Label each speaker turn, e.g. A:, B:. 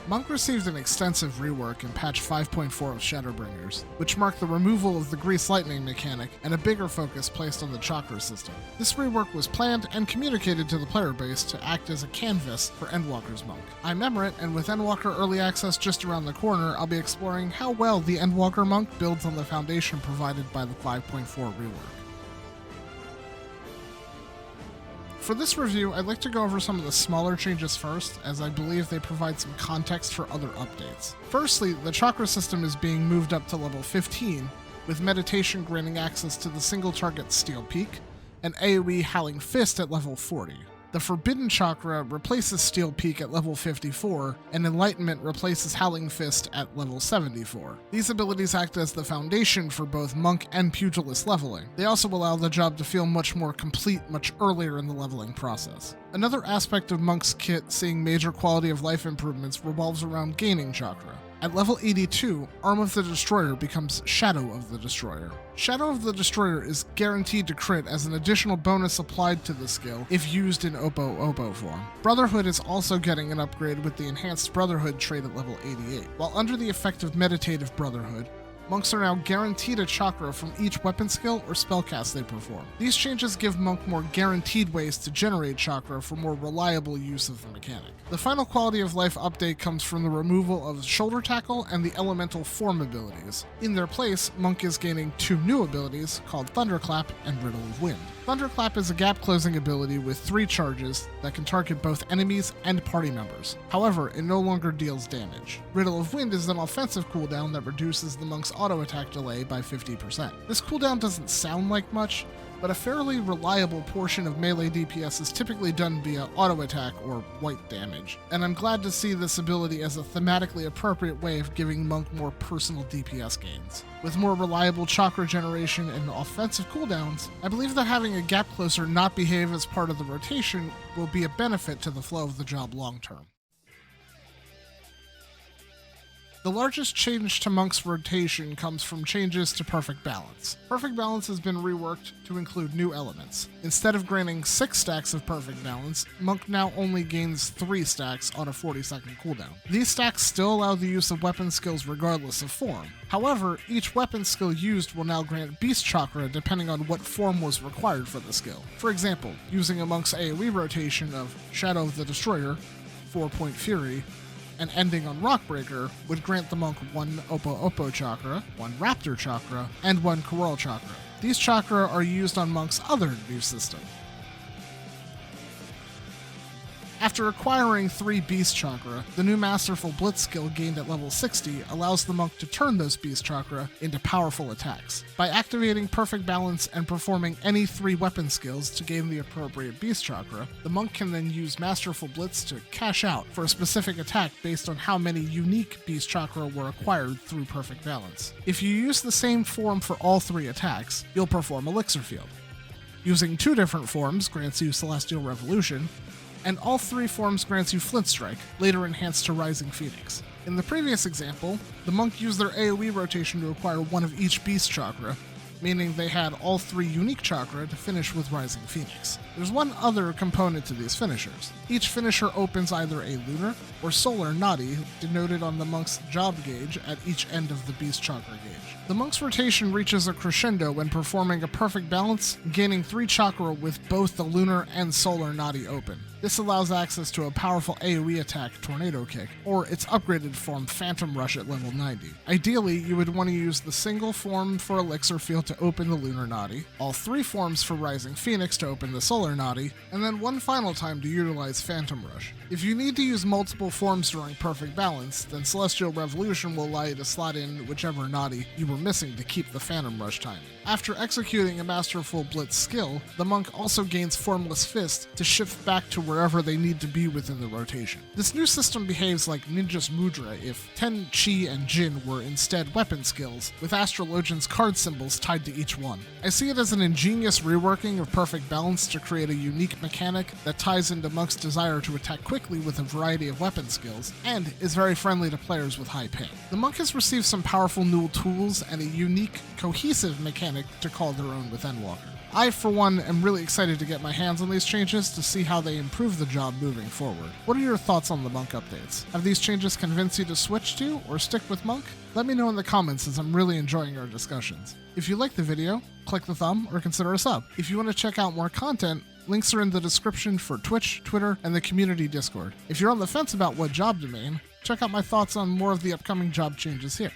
A: Monk received an extensive rework in patch 5.4 of Shadowbringers, which marked the removal of the Grease Lightning mechanic and a bigger focus placed on the Chakra system. This rework was planned and communicated to the player base to act as a canvas for Endwalker's Monk. I'm Emerett, and with Endwalker Early Access just around the corner, I'll be exploring how well the Endwalker Monk builds on the foundation provided by the 5.4 rework. For this review, I'd like to go over some of the smaller changes first, as I believe they provide some context for other updates. Firstly, the Chakra system is being moved up to level 15, with Meditation granting access to the single target Steel Peak, and AoE Howling Fist at level 40. The Forbidden Chakra replaces Steel Peak at level 54, and Enlightenment replaces Howling Fist at level 74. These abilities act as the foundation for both Monk and Pugilist leveling. They also allow the job to feel much more complete much earlier in the leveling process. Another aspect of Monk's kit seeing major quality of life improvements revolves around gaining Chakra. At level 82, Arm of the Destroyer becomes Shadow of the Destroyer. Shadow of the Destroyer is guaranteed to crit as an additional bonus applied to the skill if used in Opo form. Brotherhood is also getting an upgrade with the Enhanced Brotherhood trait at level 88. While under the effect of Meditative Brotherhood, Monks are now guaranteed a Chakra from each weapon skill or spellcast they perform. These changes give Monk more guaranteed ways to generate Chakra for more reliable use of the mechanic. The final quality of life update comes from the removal of Shoulder Tackle and the Elemental Form abilities. In their place, Monk is gaining two new abilities called Thunderclap and Riddle of Wind. Thunderclap is a gap-closing ability with 3 charges that can target both enemies and party members. However, it no longer deals damage. Riddle of Wind is an offensive cooldown that reduces the Monk's auto-attack delay by 50%. This cooldown doesn't sound like much, but a fairly reliable portion of melee DPS is typically done via auto-attack or white damage, and I'm glad to see this ability as a thematically appropriate way of giving Monk more personal DPS gains. With more reliable Chakra generation and offensive cooldowns, I believe that having a gap closer not behave as part of the rotation will be a benefit to the flow of the job long term. The largest change to Monk's rotation comes from changes to Perfect Balance. Perfect Balance has been reworked to include new elements. Instead of granting 6 stacks of Perfect Balance, Monk now only gains 3 stacks on a 40-second cooldown. These stacks still allow the use of weapon skills regardless of form. However, each weapon skill used will now grant Beast Chakra depending on what form was required for the skill. For example, using a Monk's AoE rotation of Shadow of the Destroyer, 4-point Fury, and ending on Rockbreaker would grant the Monk 1 Opo Chakra, 1 Raptor Chakra, and 1 Coral Chakra. These chakra are used on Monk's other new system. After acquiring 3 Beast Chakra, the new Masterful Blitz skill gained at level 60 allows the Monk to turn those Beast Chakra into powerful attacks. By activating Perfect Balance and performing any 3 weapon skills to gain the appropriate Beast Chakra, the Monk can then use Masterful Blitz to cash out for a specific attack based on how many unique Beast Chakra were acquired through Perfect Balance. If you use the same form for all 3 attacks, you'll perform Elixir Field. Using 2 different forms grants you Celestial Revolution, and all 3 forms grants you Flint Strike, later enhanced to Rising Phoenix. In the previous example, the Monk used their AoE rotation to acquire 1 of each Beast Chakra, meaning they had all 3 unique Chakra to finish with Rising Phoenix. There's one other component to these finishers. Each finisher opens either a Lunar or Solar Nadi, denoted on the Monk's job gauge at each end of the Beast Chakra gauge. The Monk's rotation reaches a crescendo when performing a Perfect Balance, gaining 3 Chakra with both the Lunar and Solar Nadi open. This allows access to a powerful AoE attack, Tornado Kick, or its upgraded form, Phantom Rush at level 90. Ideally, you would want to use the single form for Elixir Field to open the Lunar Nadi, all 3 forms for Rising Phoenix to open the Solar Nadi, and then one final time to utilize Phantom Rush. If you need to use multiple forms during Perfect Balance, then Celestial Revolution will allow you to slot in whichever Nadi you were missing to keep the Phantom Rush timing. After executing a Masterful Blitz skill, the Monk also gains Formless Fist to shift back to wherever they need to be within the rotation. This new system behaves like Ninja's Mudra if Ten, Chi, and Jin were instead weapon skills, with Astrologian's card symbols tied to each one. I see it as an ingenious reworking of Perfect Balance to create a unique mechanic that ties into Monk's desire to attack quickly with a variety of weapon skills, and is very friendly to players with high ping. The Monk has received some powerful new tools and a unique, cohesive mechanic to call their own with Endwalker. I, for one, am really excited to get my hands on these changes to see how they improve the job moving forward. What are your thoughts on the Monk updates? Have these changes convinced you to switch to or stick with Monk? Let me know in the comments, as I'm really enjoying our discussions. If you liked the video, click the thumb or consider a sub. If you want to check out more content, links are in the description for Twitch, Twitter, and the community Discord. If you're on the fence about what job domain, check out my thoughts on more of the upcoming job changes here.